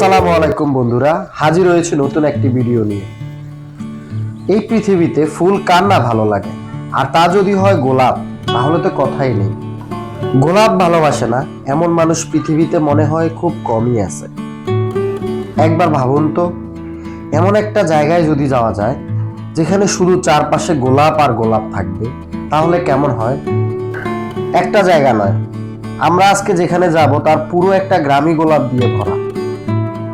আসসালামু আলাইকুম বন্ধুরা, হাজির হয়েছে নতুন একটি ভিডিও নিয়ে। এই পৃথিবীতে ফুল কার না ভালো লাগে, আর তা যদি হয় গোলাপ, তাহলে তো কথাই নেই। গোলাপ ভালোবাসে না এমন মানুষ পৃথিবীতে মনে হয় খুব কমই আছে। একবার ভাবুন তো, এমন একটা জায়গায় যদি যাওয়া যায় যেখানে শুধু চারপাশে গোলাপ আর গোলাপ থাকবে, তাহলে কেমন হয়? একটা জায়গা নয়, আমরা আজকে যেখানে যাব তার পুরো একটা গ্রামই গোলাপ দিয়ে ভরা।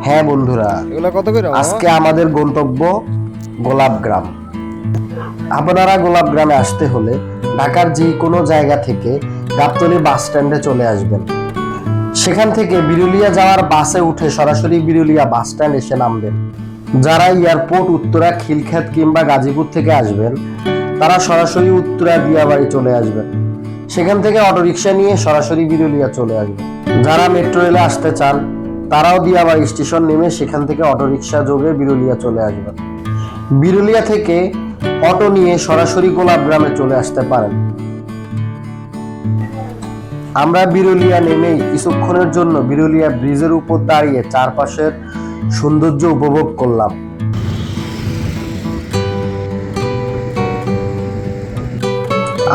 হ্যাঁ বন্ধুরা, আজকে আমাদের গন্তব্য গোলাপ গ্রাম। আপনারা গোলাপ গ্রামে আসতে হলে ঢাকার যে কোনো জায়গা থেকে গাবতলী বাস স্ট্যান্ডে চলে আসবেন। সেখান থেকে বিরুলিয়া যাওয়ার বাসে উঠে সরাসরি বিরুলিয়া বাস স্ট্যান্ড এসে নামবেন। যারা এয়ারপোর্ট, উত্তরা, খিলক্ষেত কিংবা গাজীপুর থেকে আসবেন, তারা সরাসরি উত্তরা দিয়াবাড়ি চলে আসবেন। সেখান থেকে অটোরিকশা নিয়ে সরাসরি বিরুলিয়া চলে আসবেন। যারা মেট্রো রেলে আসতে চান, তারাও দিয়াবাড়ি স্টেশন নেমে সেখান থেকে অটোরিকশা যোগে বিরুলিয়া চলে আসবেন। বিরুলিয়া থেকে অটো নিয়ে সরাসরি গোলাপ গ্রামে চলে আসতে পারেন। আমরা বিরুলিয়া নেমেই কিছুক্ষণের জন্য বিরুলিয়া ব্রিজের উপর দাঁড়িয়ে চারপাশের সৌন্দর্য উপভোগ করলাম।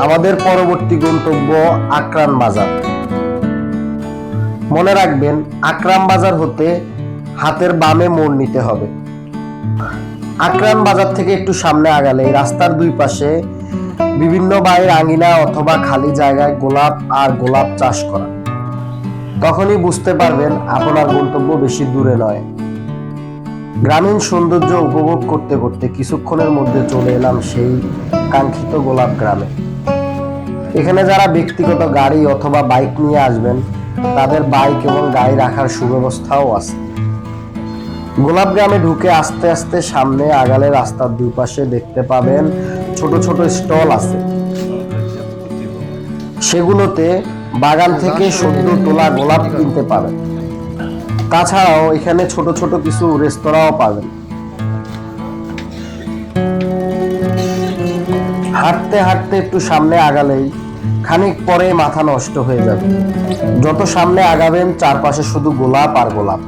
আমাদের পরবর্তী গন্তব্য আকরাম বাজার। মনে রাখবেন, আকরাম বাজার হতে হাতের বামে মোড় নিতে হবে। আকরাম বাজার থেকে একটু সামনে আগালে রাস্তার দুই পাশে বিভিন্ন বাড়ির আঙিনা অথবা খালি জায়গায় গোলাপ আর গোলাপ চাষ করা। তখনই বুঝতে পারবেন আপনার গন্তব্য বেশি দূরে নয়। গ্রামীণ সৌন্দর্য উপভোগ করতে করতে কিছুক্ষণের মধ্যে চলে এলাম সেই কাঙ্ক্ষিত গোলাপ গ্রামে। এখানে যারা ব্যক্তিগত গাড়ি অথবা বাইক নিয়ে আসবেন, তাদের বাইক এবং গাড়ি রাখার সুব্যবস্থাও আছে। গোলাপ গ্রামে ঢুকে আস্তে আস্তে সামনে আগালে রাস্তার দুই পাশে দেখতে পাবেন ছোট ছোট স্টল আছে। সেগুলোতে বাগান থেকে সদ্য তোলা গোলাপ কিনতে পাবেন। তাছাড়াও এখানে ছোট ছোট কিছু রেস্তোরাঁও পাবেন। হাঁটতে হাঁটতে একটু সামনে আগালেই খানিক পরে মাথা নষ্ট হয়ে যাবে। যত সামনে আগাবেন চারপাশে শুধু গোলাপ আর গোলাপ।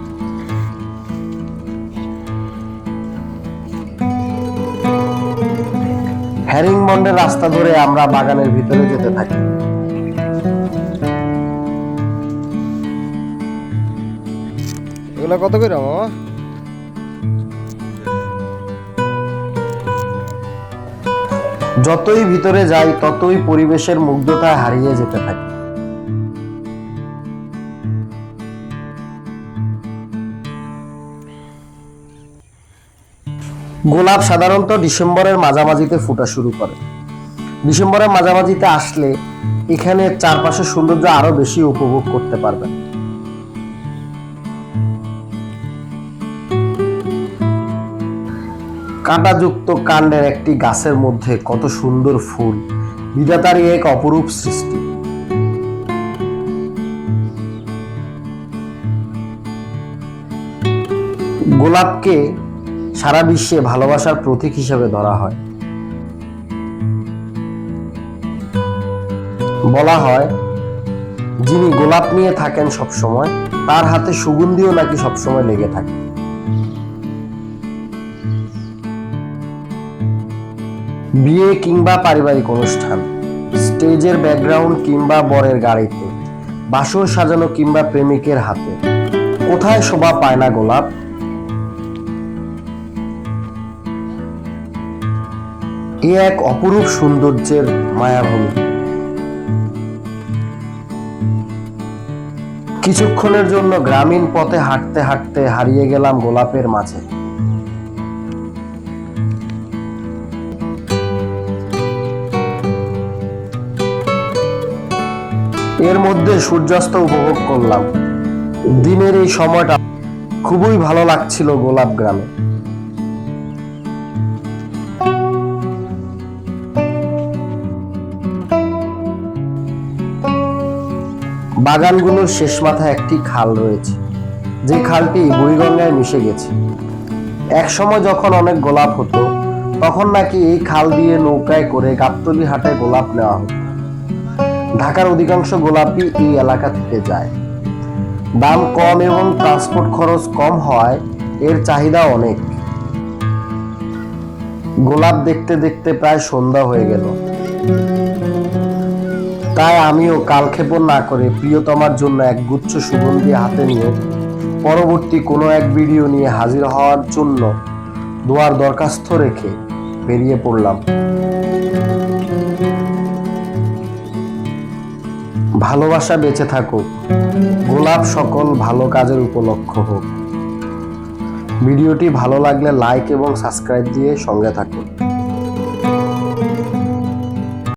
হ্যারিংবন্ডের রাস্তা ধরে আমরা বাগানের ভিতরে যেতে থাকি। এগুলা কত করে মামা? যতই ভিতরে যাই ততই পরিবেশের মুগ্ধতায় হারিয়ে যেতে থাকি। গোলাপ সাধারণত ডিসেম্বরের মাঝামাঝিতে ফোটা শুরু করে। ডিসেম্বরের মাঝামাঝিতে আসলে এখানে চারপাশের সৌন্দর্য আরো বেশি উপভোগ করতে পারবেন। কাঁটাযুক্ত কাণ্ডের একটি গাছের মধ্যে কত সুন্দর ফুল, বিধাতারই এক অপরূপ সৃষ্টি। গোলাপকে সারা বিশ্বে ভালোবাসার প্রতীক হিসেবে ধরা হয়। বলা হয়, যিনি গোলাপ নিয়ে থাকেন সবসময়, তার হাতে সুগন্ধিও নাকি সবসময় লেগে থাকে। বিয়ে কিংবা পারিবারিক অনুষ্ঠান, স্টেজের ব্যাকগ্রাউন্ড কিংবা বরের গাড়িতে, বাসর সাজানো কিংবা প্রেমিকের হাতে, কোথায় শোভা পায় না গোলাপ? এ এক অপরূপ সৌন্দর্যের মায়াভূমি। কিছুক্ষণের জন্য গ্রামীণ পথে হাঁটতে হাঁটতে হারিয়ে গেলাম গোলাপের মাঝে। এর মধ্যে সূর্যাস্ত উপভোগ করলাম। দিনের এই সময়টা খুবই ভালো লাগছিল গোলাপ গ্রামে। বাগানগুলোর শেষ মাথায় একটি খাল রয়েছে, যে খালটি বুড়িগঙ্গায় মিশে গেছে। এক সময় যখন অনেক গোলাপ হতো, তখন নাকি এই খাল দিয়ে নৌকায় করে গাবতলী হাটে গোলাপ নেওয়া হতো। ঢাকার অধিকাংশ গোলাপই এই এলাকা থেকে যায়। দাম কম এবং ট্রান্সপোর্ট খরচ কম হওয়ায় এর চাহিদা অনেক। গোলাপ দেখতে দেখতে প্রায় সন্ধ্যা হয়ে গেল, তাই আমিও কালক্ষেপণ না করে প্রিয়তমার জন্য এক গুচ্ছ সুগন্ধি হাতে নিয়ে পরবর্তী কোনো এক ভিডিও নিয়ে হাজির হওয়ার জন্য দোয়ার দরখাস্ত রেখে বেরিয়ে পড়লাম। ভালোবাসা বেঁচে থাকুক, গোলাপ সকল ভালো কাজের উপলক্ষ হোক। ভিডিওটি ভালো লাগলে লাইক এবং সাবস্ক্রাইব দিয়ে সঙ্গে থাকুন।